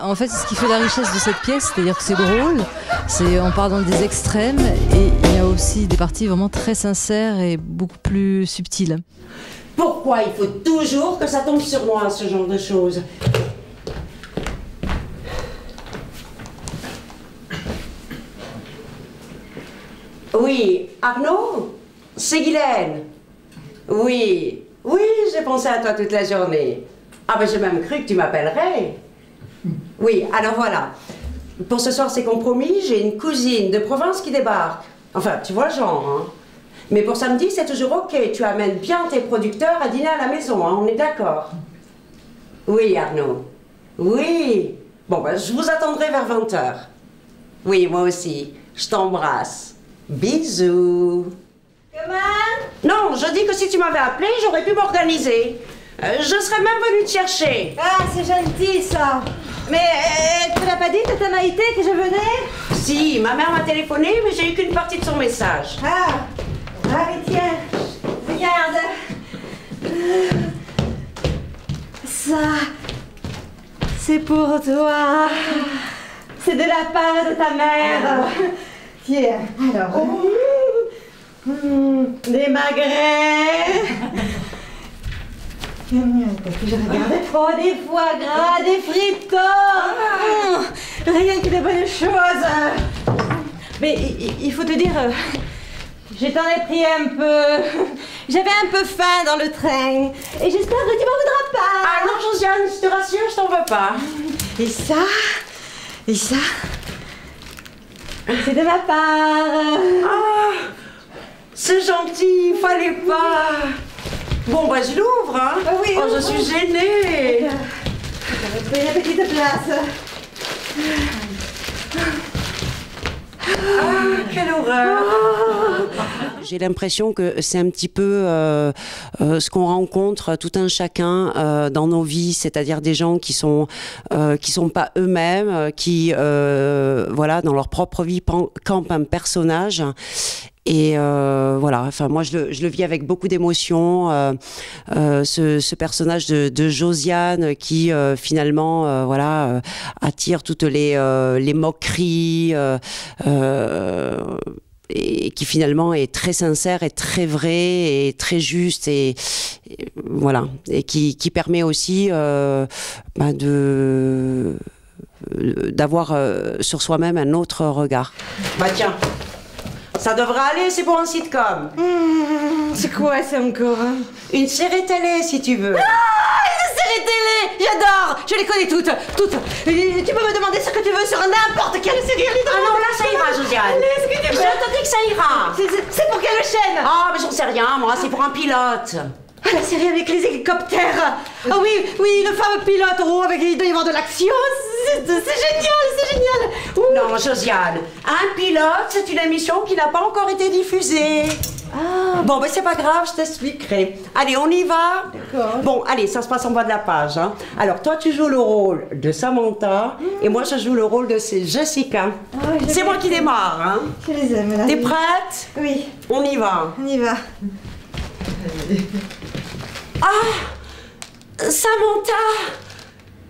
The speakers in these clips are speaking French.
En fait, c'est ce qui fait la richesse de cette pièce, c'est-à-dire que c'est drôle, on part dans des extrêmes et il y a aussi des parties vraiment très sincères et beaucoup plus subtiles. Pourquoi il faut toujours que ça tombe sur moi, ce genre de choses? Oui, Arnaud? C'est Guylaine? Oui, oui, j'ai pensé à toi toute la journée. Ah ben j'ai même cru que tu m'appellerais. Oui, alors voilà. Pour ce soir, c'est compromis, j'ai une cousine de province qui débarque. Enfin, tu vois le genre, hein. Mais pour samedi, c'est toujours ok. Tu amènes bien tes producteurs à dîner à la maison, hein, on est d'accord? Oui, Arnaud. Oui. Bon, ben, je vous attendrai vers 20h. Oui, moi aussi. Je t'embrasse. Bisous. Comment? Non, je dis que si tu m'avais appelé, j'aurais pu m'organiser. Je serais même venue te chercher. Ah, c'est gentil, ça. Mais tu ne l'as pas dit, Tata Maïté, que je venais? Si, ma mère m'a téléphoné, mais j'ai eu qu'une partie de son message. Ah, mais tiens, regarde. Ça, c'est pour toi. C'est de la part de ta mère. Tiens, alors. Des magrets. Je regardais trop des foie gras, des frites. Rien que des bonnes choses. Mais il faut te dire, je t'en ai pris un peu. J'avais un peu faim dans le train. Et j'espère que tu m'en voudras pas. Ah non, Josiane, je te rassure, je t'en veux pas. Et ça, c'est de ma part. Ah, c'est gentil, fallait pas. Bon, bah je l'ouvre, hein. Oui, oh, je suis gênée. Prenez la petite place. Ah, quelle horreur. J'ai l'impression que c'est un petit peu ce qu'on rencontre tout un chacun dans nos vies, c'est-à-dire des gens qui sont pas eux-mêmes, qui voilà, dans leur propre vie campent un personnage. Et voilà, enfin moi je le vis avec beaucoup d'émotion, ce personnage de Josiane qui finalement voilà attire toutes les moqueries et qui finalement est très sincère et très vrai et très juste et voilà, et qui permet aussi d'avoir sur soi-même un autre regard. Bah tiens, ça devrait aller, c'est pour un sitcom. C'est quoi ça encore? Une série télé, si tu veux. Ah, une série télé! J'adore! Je les connais toutes. Et tu peux me demander ce que tu veux sur n'importe quelle série. Ah non, là ça ira, Josiane. Allez, ce que tu veux. Je te dis que ça ira. C'est pour quelle chaîne? Ah, mais j'en sais rien, moi, c'est pour un pilote. Ah, la série avec les hélicoptères. Ah oui, le fameux pilote. Oh, avec il doit y avoir de l'action. C'est génial. Ouh. Non, Josiane, un pilote, c'est une émission qui n'a pas encore été diffusée. Ah. Bon, ben c'est pas grave, je t'expliquerai. Allez, on y va? D'accord. Bon, allez, ça se passe en bas de la page. Hein. Alors, toi, tu joues le rôle de Samantha et moi, je joue le rôle de Jessica. Ah, c'est moi qui démarre. Hein. Je les aime, là. T'es prête? Oui. On y va. On y va. Ah, Samantha,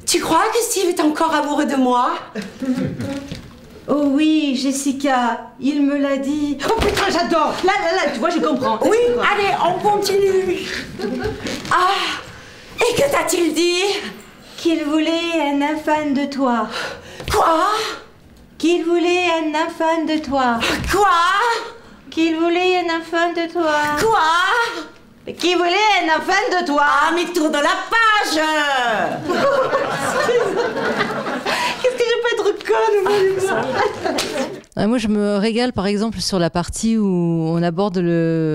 tu crois que Steve est encore amoureux de moi? Oh oui, Jessica, il me l'a dit. Oh putain, j'adore. Là, tu vois, je comprends. Oui, allez, on continue. Ah, et que t'a-t-il dit? Qu'il voulait un enfant de toi. Quoi? Qu'il voulait un enfant de toi. Quoi? Qu'il voulait un enfant de toi. Quoi? Qui voulait un enfant de toi. Ah, mais tourne la page. Qu'est-ce que je peux être conne? Moi, je me régale, par exemple, sur la partie où on aborde le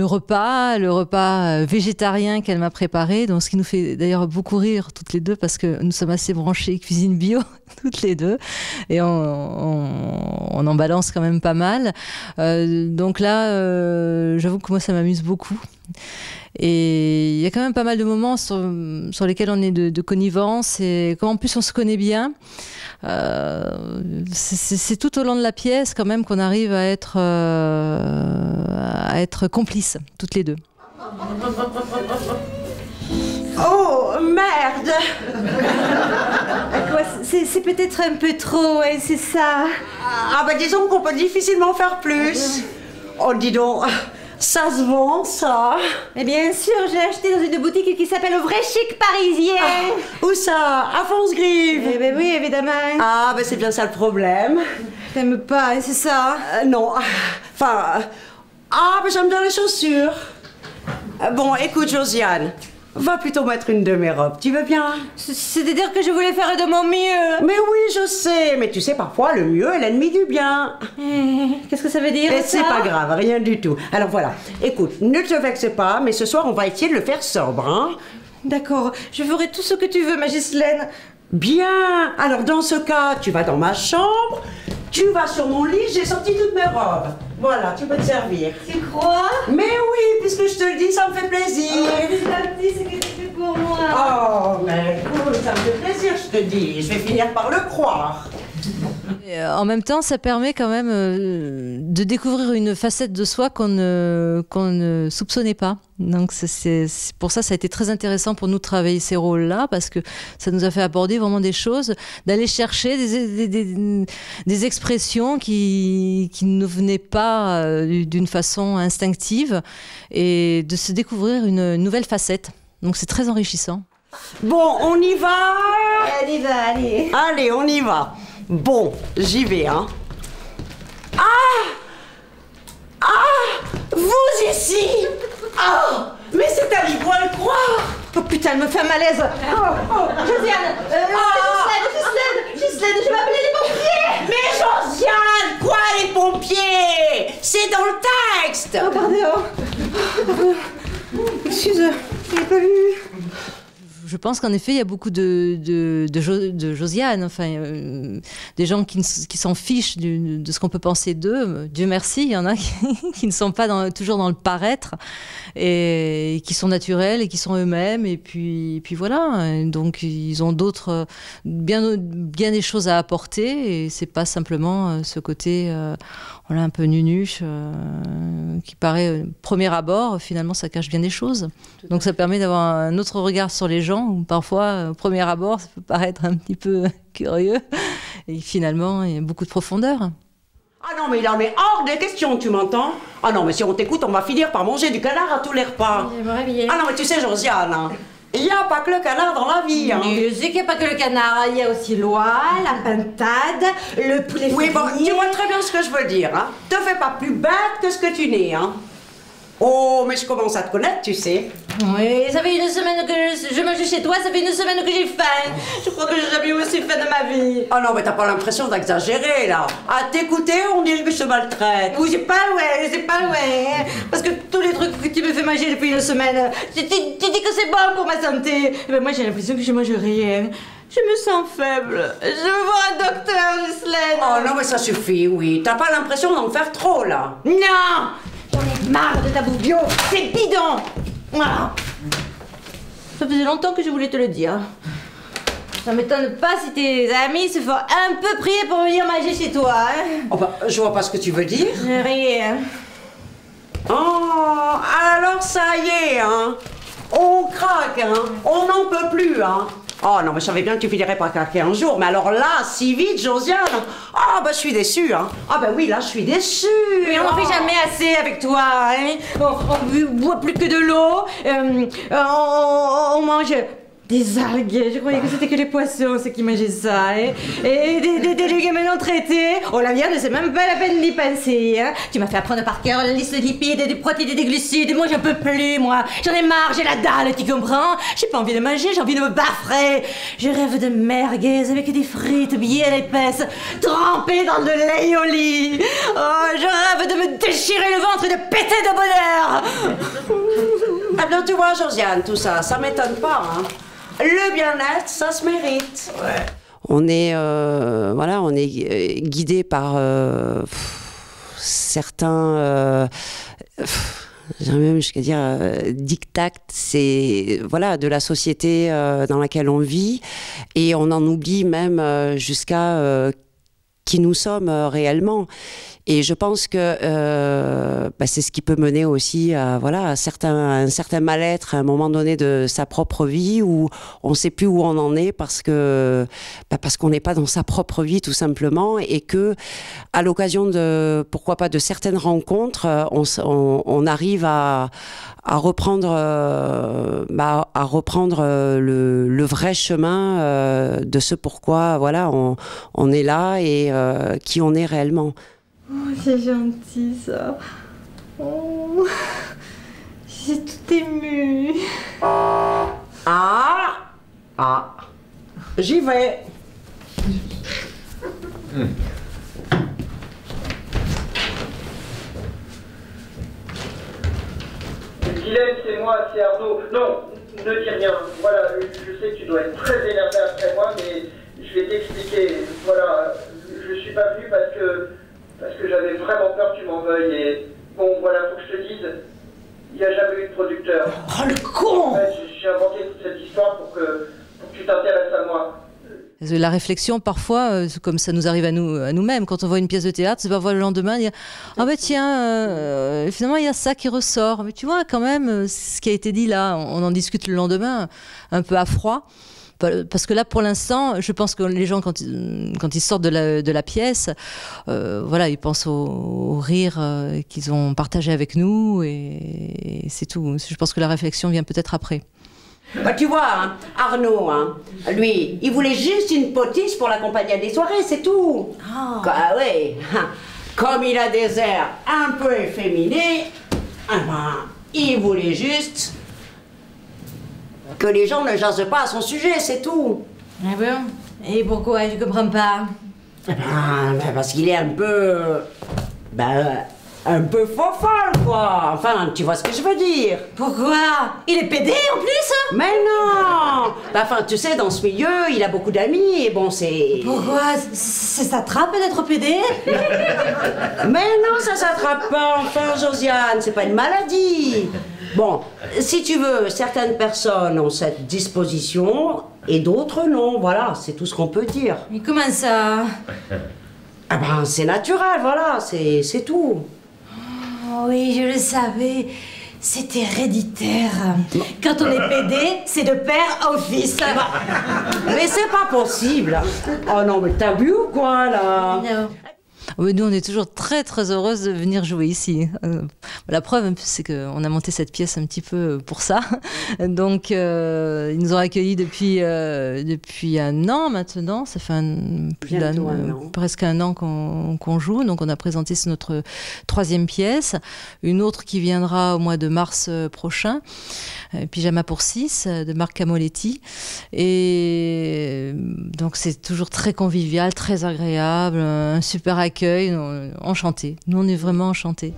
repas végétarien qu'elle m'a préparé, donc ce qui nous fait d'ailleurs beaucoup rire toutes les deux parce que nous sommes assez branchées cuisine bio toutes les deux et on en balance quand même pas mal. Donc là, j'avoue que moi ça m'amuse beaucoup. Et il y a quand même pas mal de moments sur lesquels on est de connivence et quand en plus on se connaît bien. C'est tout au long de la pièce quand même qu'on arrive à être complices toutes les deux. Oh merde. c'est peut-être un peu trop, hein, c'est ça. Ah bah disons qu'on peut difficilement faire plus. Oh dis donc, ça se vend ça. Mais bien sûr, je l'ai acheté dans une boutique qui s'appelle Au Vrai Chic Parisien. Où ça? À Fonce-Grive? Eh ben oui, évidemment. Ah bah c'est bien ça le problème. T'aimes pas, hein, c'est ça? Non, enfin... ah bah j'aime bien les chaussures. Bon, écoute Josiane, va plutôt mettre une de mes robes, tu veux bien? C'est-à-dire que je voulais faire de mon mieux. Mais oui, je sais, mais tu sais, parfois, le mieux est l'ennemi du bien. Qu'est-ce que ça veut dire, Et ça? c'est pas grave, rien du tout. Alors voilà, écoute, ne te vexe pas, mais ce soir, on va essayer de le faire sobre, hein? D'accord, je ferai tout ce que tu veux, ma Ghislaine. Bien, alors dans ce cas, tu vas dans ma chambre, tu vas sur mon lit, j'ai sorti toutes mes robes. Voilà, tu peux te servir. Tu crois? Mais oui, puisque je te le dis, ça me fait plaisir. C'est gentil, c'est que tu fais pour moi. Oh, mais écoute, ça me fait plaisir, je te dis. Je vais finir par le croire. Et, en même temps, ça permet quand même de découvrir une facette de soi qu'on ne soupçonnait pas. Donc c'est pour ça, ça a été très intéressant pour nous de travailler ces rôles-là, parce que ça nous a fait aborder vraiment des choses, d'aller chercher des expressions qui ne venaient pas d'une façon instinctive, et de se découvrir une nouvelle facette. Donc c'est très enrichissant. Bon, on y va? Allez, va, allez. Allez, on y va. Bon, j'y vais, hein. Ah! Ah! Vous ici! Ah! Mais c'est à l'y voir le croire! Oh putain, elle me fait un malaise. Josiane, Ghislaine, je vais appeler les pompiers. Mais Josiane, quoi les pompiers? C'est dans le texte! Oh, pardon. Excuse, je l'ai pas vu. Je pense qu'en effet, il y a beaucoup de Josiane, enfin, des gens qui s'en fichent de ce qu'on peut penser d'eux. Dieu merci, il y en a qui ne sont pas toujours dans le paraître, et qui sont naturels et qui sont eux-mêmes. Et puis voilà. Et donc, ils ont d'autres, bien des choses à apporter. Et c'est pas simplement ce côté, voilà, un peu nunuche, qui paraît premier abord. Finalement, ça cache bien des choses. Donc, ça permet d'avoir un autre regard sur les gens, où parfois, au premier abord, ça peut paraître un petit peu curieux. Et finalement, il y a beaucoup de profondeur. Ah non, mais il en est hors de question, tu m'entends? Ah non, mais si on t'écoute, on va finir par manger du canard à tous les repas. J'aimerais bien. Ah non, mais tu sais, Josiane, hein, il n'y a pas que le canard dans la vie, hein. Je sais qu'il n'y a pas que le canard, il y a aussi l'oie, la pintade, le poulet Oui, bon, fermier. tu vois très bien ce que je veux dire, hein. Te fais pas plus bête que ce que tu n'es, hein. Oh, mais je commence à te connaître, tu sais. Oui, ça fait une semaine que je mange chez toi, ça fait une semaine que j'ai faim. Je crois que j'ai jamais eu aussi faim de ma vie. Oh non, mais t'as pas l'impression d'exagérer, là. À t'écouter, on dirait que je te maltraite. Oui, c'est pas ouais. Parce que tous les trucs que tu me fais manger depuis une semaine, tu dis que c'est bon pour ma santé. Et ben moi, j'ai l'impression que je mange rien. Je me sens faible. Je veux voir un docteur, Ghislaine. Oh non, mais ça suffit, oui. T'as pas l'impression d'en faire trop, là. Non! J'en ai marre de ta bouffe bio. C'est bidon. Voilà. Ça faisait longtemps que je voulais te le dire. Ça m'étonne pas si tes amis se font un peu prier pour venir manger chez toi, hein. Oh bah, je vois pas ce que tu veux dire. Rien. Oh, alors ça y est, hein. On craque, hein. On n'en peut plus, hein. Oh non, mais je savais bien que tu finirais par craquer un jour. Mais alors là, si vite, Josiane. Ah bah je suis déçue, hein. Ah bah oui, là, je suis déçue. Mais on n'en fait jamais assez avec toi, hein. On boit plus que de l'eau. On mange des algues. Je croyais que c'était que les poissons, ceux qui mangeaient ça, hein. Et des légumes non traités. Oh, la viande, c'est même pas la peine d'y penser, hein. Tu m'as fait apprendre par cœur la liste des lipides, des protéines et des glucides. Moi, j'en peux plus, moi. J'en ai marre, j'ai la dalle, tu comprends? J'ai pas envie de manger, j'ai envie de me baffrer. Je rêve de merguez avec des frites bien épaisses, trempées dans de l'aioli. Oh, je rêve de me déchirer le ventre et de péter de bonheur. Ah bien, tu vois, Josiane, tout ça, ça m'étonne pas, hein. Le bien-être, ça se mérite. Ouais. On est, guidé par certains, j'ai même jusqu'à dire diktats, c'est de la société dans laquelle on vit, et on en oublie même jusqu'à qui nous sommes réellement. Et je pense que c'est ce qui peut mener aussi à, voilà, un certain mal-être à un moment donné de sa propre vie, où on ne sait plus où on en est parce qu'on n'est pas dans sa propre vie tout simplement, et que à l'occasion de, pourquoi pas, de certaines rencontres, on arrive à reprendre, le vrai chemin de ce pourquoi, voilà, on est là et qui on est réellement. Oh, c'est gentil ça. Oh, j'ai tout ému. J'y vais. Guylaine, c'est moi, c'est Arnaud. Non, ne dis rien. Voilà, je sais que tu dois être très énervé après moi, mais je vais t'expliquer. Voilà, je suis pas venu parce que j'avais vraiment peur que tu m'en veuilles. Et bon, voilà, faut que je te dise, il n'y a jamais eu de producteur. Oh le con! En fait, j'ai inventé toute cette histoire pour que tu t'intéresses à moi. La réflexion, parfois, comme ça nous arrive à nous-mêmes, quand on voit une pièce de théâtre, c'est parfois le lendemain, dire « Ah ben tiens, finalement il y a ça qui ressort. » Mais tu vois, quand même, ce qui a été dit là, on en discute le lendemain, un peu à froid. Parce que là, pour l'instant, je pense que les gens, quand ils sortent de la pièce, voilà, ils pensent au rire qu'ils ont partagé avec nous, et c'est tout. Je pense que la réflexion vient peut-être après. Bah, tu vois, hein, Arnaud, hein, lui, il voulait juste une potiche pour l'accompagner à des soirées, c'est tout. Oh. Ah ouais, comme il a des airs un peu efféminés, il voulait juste que les gens ne jasent pas à son sujet, c'est tout. Ah bon? Et pourquoi? Je comprends pas. Parce qu'il est un peu fofolle, quoi. Enfin, tu vois ce que je veux dire. Pourquoi? Il est pédé en plus? Mais non. Enfin, tu sais, dans ce milieu, il a beaucoup d'amis et bon, c'est... Pourquoi? C'est sa trappe d'être pédé? Mais non, ça s'attrape pas, enfin, Josiane, c'est pas une maladie. Bon, si tu veux, certaines personnes ont cette disposition et d'autres non, voilà, c'est tout ce qu'on peut dire. Mais comment ça? Ah ben, c'est naturel, voilà, c'est tout. Oh oui, je le savais. C'est héréditaire. Quand on est pédé, c'est de père en fils. Mais c'est pas possible. Oh non, mais t'as bu ou quoi, là? Non. Oui, nous, on est toujours très, très heureuses de venir jouer ici. La preuve, c'est qu'on a monté cette pièce un petit peu pour ça. Donc, ils nous ont accueillis depuis un an maintenant. Ça fait presque un an qu'on joue. Donc, on a présenté notre 3e pièce. Une autre qui viendra au mois de mars prochain. Pyjama pour 6 de Marc Camoletti. Et donc, c'est toujours très convivial, très agréable, un super accueil. Enchanté. Nous, on est vraiment enchantés.